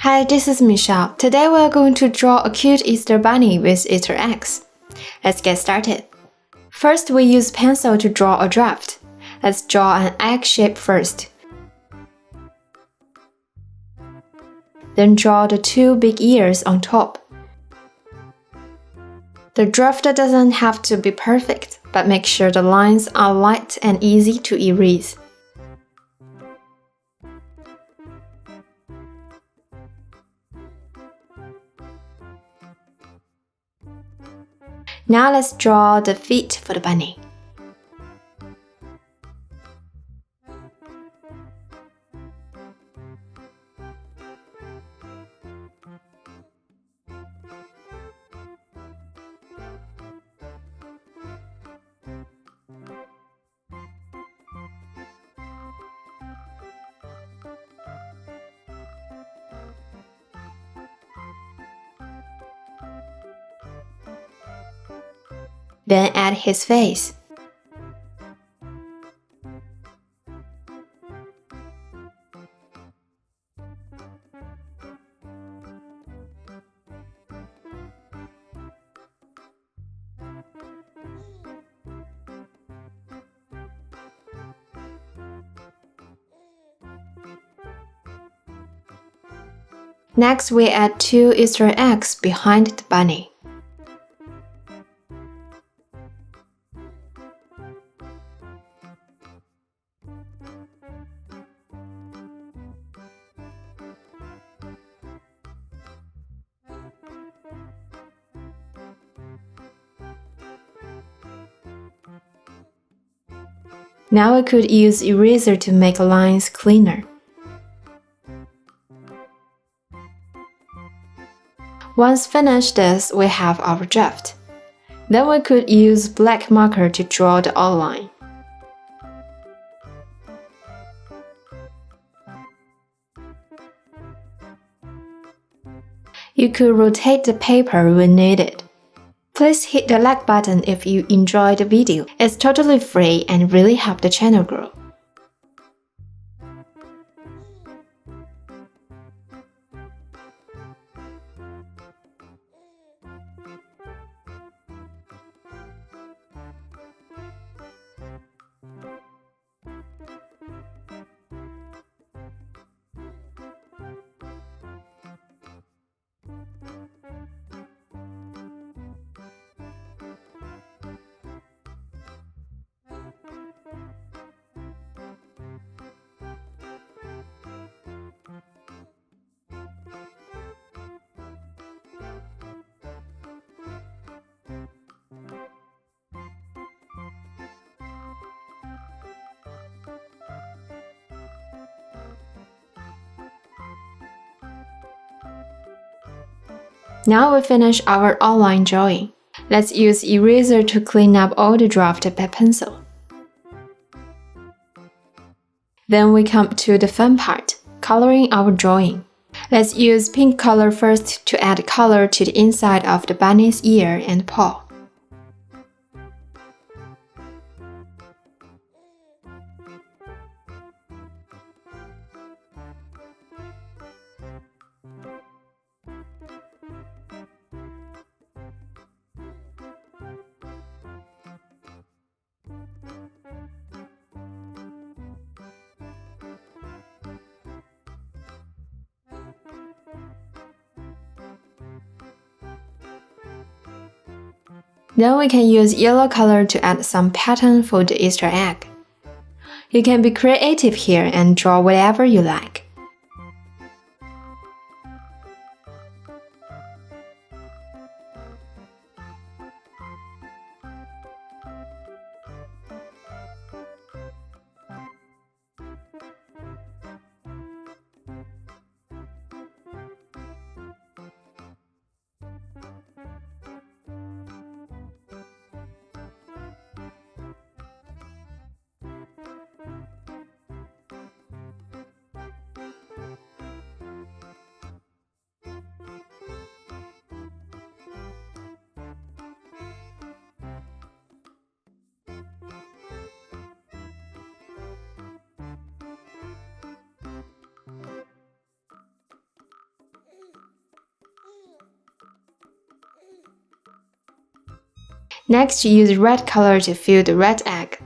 Hi, this is Michelle. Today we are going to draw a cute Easter bunny with Easter eggs. Let's get started. First, we use pencil to draw a draft. Let's draw an egg shape first. Then draw the two big ears on top. The draft doesn't have to be perfect, but make sure the lines are light and easy to erase. Now let's draw the feet for the bunny. Then add his face. Next, we add two Easter eggs behind the bunny. Now we could use eraser to make lines cleaner. Once finished this, we have our draft. Then we could use black marker to draw the outline. You could rotate the paper when needed. Please hit the like button if you enjoyed the video. It's totally free and really helps the channel grow. Now we finish our outline drawing. Let's use eraser to clean up all the draft by pencil. Then we come to the fun part, coloring our drawing. Let's use pink color first to add color to the inside of the bunny's ear and paw. Then we can use yellow color to add some pattern for the Easter egg. You can be creative here and draw whatever you like. Next, use red color to fill the red egg.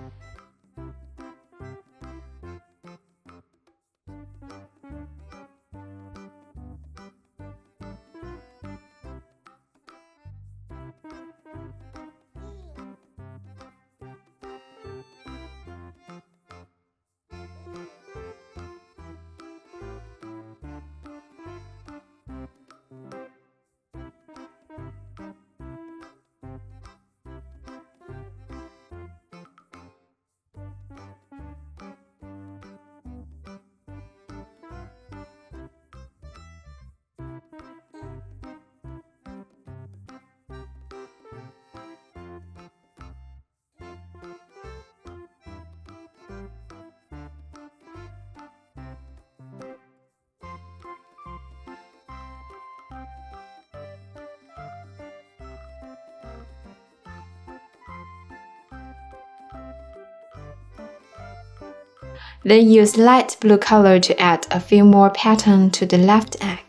Then use light blue color to add a few more patterns to the left egg.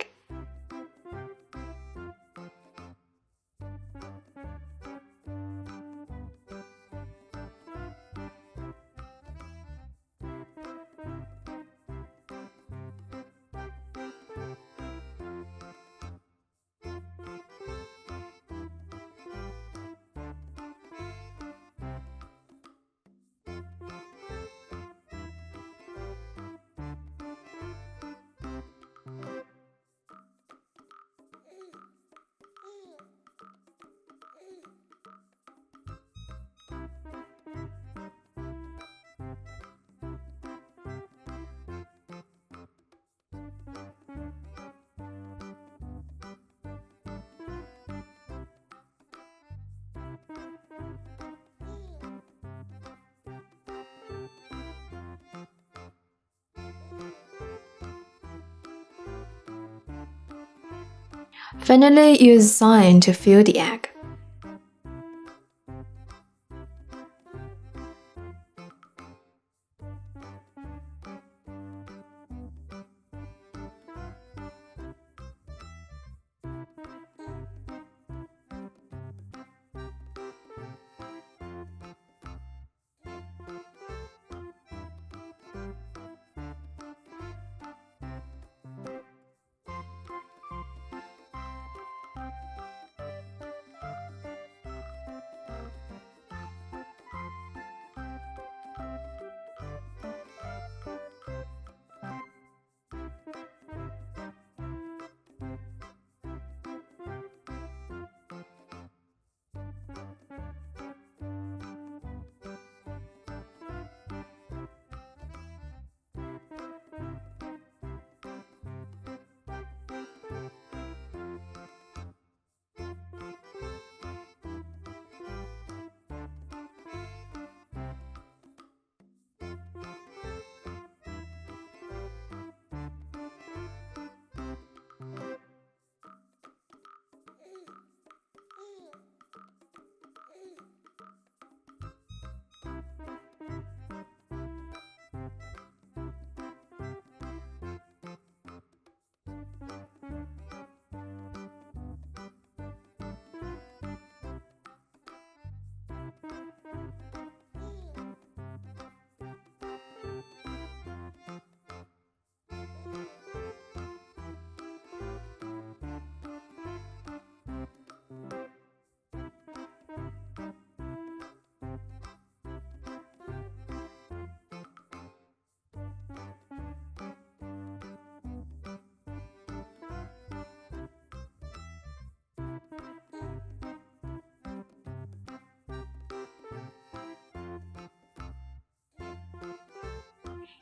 Finally, use cyan to fill the egg.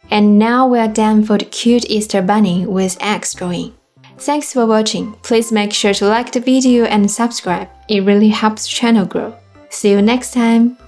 And now we are done for the cute Easter bunny with eggs drawing. Thanks for watching. Please make sure to like the video and subscribe. It really helps the channel grow. See you next time!